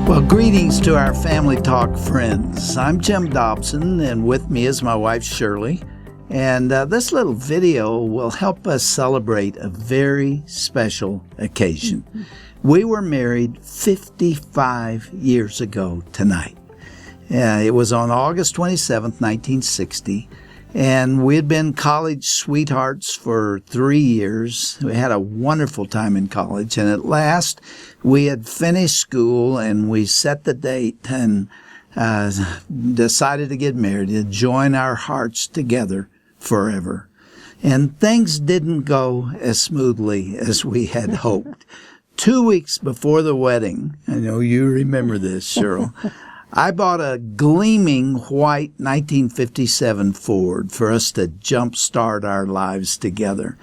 Well, greetings to our Family Talk friends. I'm Jim Dobson, and with me is my wife, Shirley. And this little video will help us celebrate a very special occasion. We were married 55 years ago tonight. It was on August 27th, 1960. And we had been college sweethearts for 3 years. We had a wonderful time in college. And at last, we had finished school and we set the date and decided to get married, to join our hearts together forever. And things didn't go as smoothly as we had hoped. 2 weeks before the wedding, I know you remember this, Cheryl, I bought a gleaming white 1957 Ford for us to jumpstart our lives together.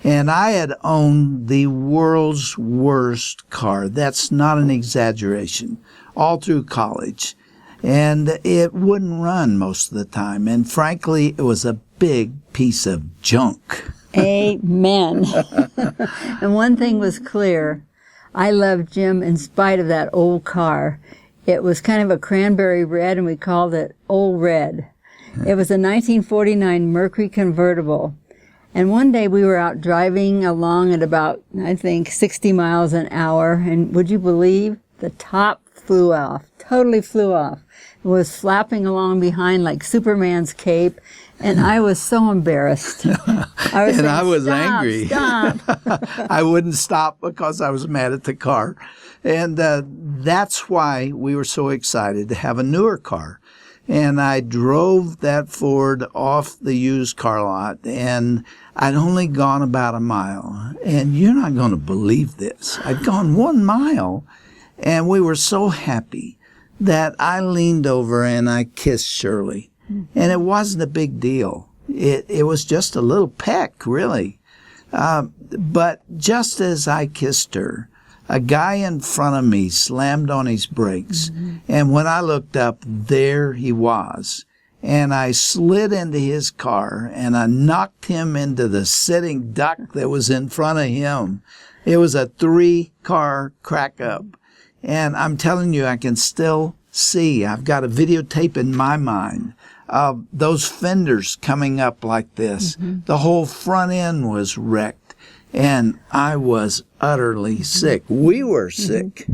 And I had owned the world's worst car. That's not an exaggeration. All through college. And it wouldn't run most of the time. And frankly, it was a big piece of junk. Amen. And one thing was clear. I loved Jim in spite of that old car. It was kind of a cranberry red, and we called it Old Red. It was a 1949 Mercury convertible. And one day we were out driving along at about, I think, 60 miles an hour, and would you believe the top flew off, totally flew off. It was flapping along behind like Superman's cape, and I was so embarrassed. I was angry. Stop. I wouldn't stop because I was mad at the car. And that's why we were so excited to have a newer car. And I drove that Ford off the used car lot, and I'd only gone about a mile. And you're not going to believe this. I'd gone 1 mile, and we were so happy that I leaned over and I kissed Shirley. And it wasn't a big deal. It was just a little peck, really. But just as I kissed her, a guy in front of me slammed on his brakes. And when I looked up, there he was. And I slid into his car and I knocked him into the sitting duck that was in front of him. It was a 3-car crack up. And I'm telling you, I can still see. I've got a videotape in my mind of those fenders coming up like this. The whole front end was wrecked. And I was utterly sick. We were sick.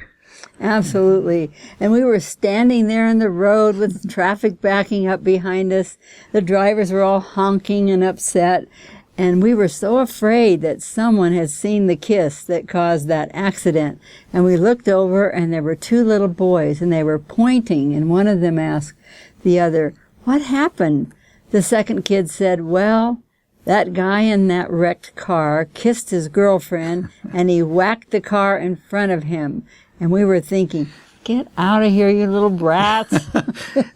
Absolutely. And we were standing there in the road with traffic backing up behind us. The drivers were all honking and upset. And we were so afraid that someone had seen the kiss that caused that accident. And we looked over, and there were 2 little boys, and they were pointing. And one of them asked the other, "What happened?" The second kid said, "Well, that guy in that wrecked car kissed his girlfriend, and he whacked the car in front of him." And we were thinking, get out of here, you little brats.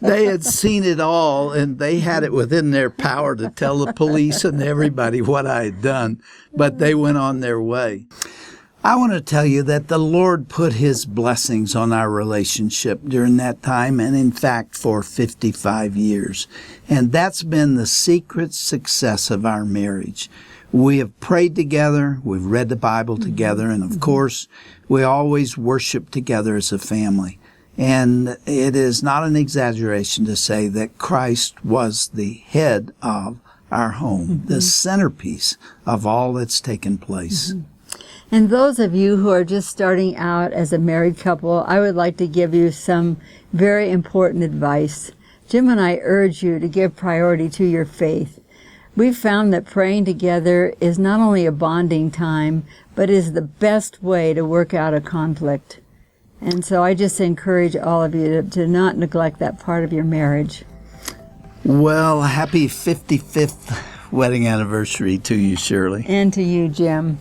They had seen it all, and they had it within their power to tell the police and everybody what I had done, but they went on their way. I want to tell you that the Lord put His blessings on our relationship during that time, and in fact for 55 years. And that's been the secret success of our marriage. We have prayed together, we've read the Bible together, and of course, we always worship together as a family. And it is not an exaggeration to say that Christ was the head of our home, the centerpiece of all that's taken place. And those of you who are just starting out as a married couple, I would like to give you some very important advice. Jim and I urge you to give priority to your faith. We've found that praying together is not only a bonding time, but is the best way to work out a conflict. And so I just encourage all of you to not neglect that part of your marriage. Well, happy 55th wedding anniversary to you, Shirley. And to you, Jim.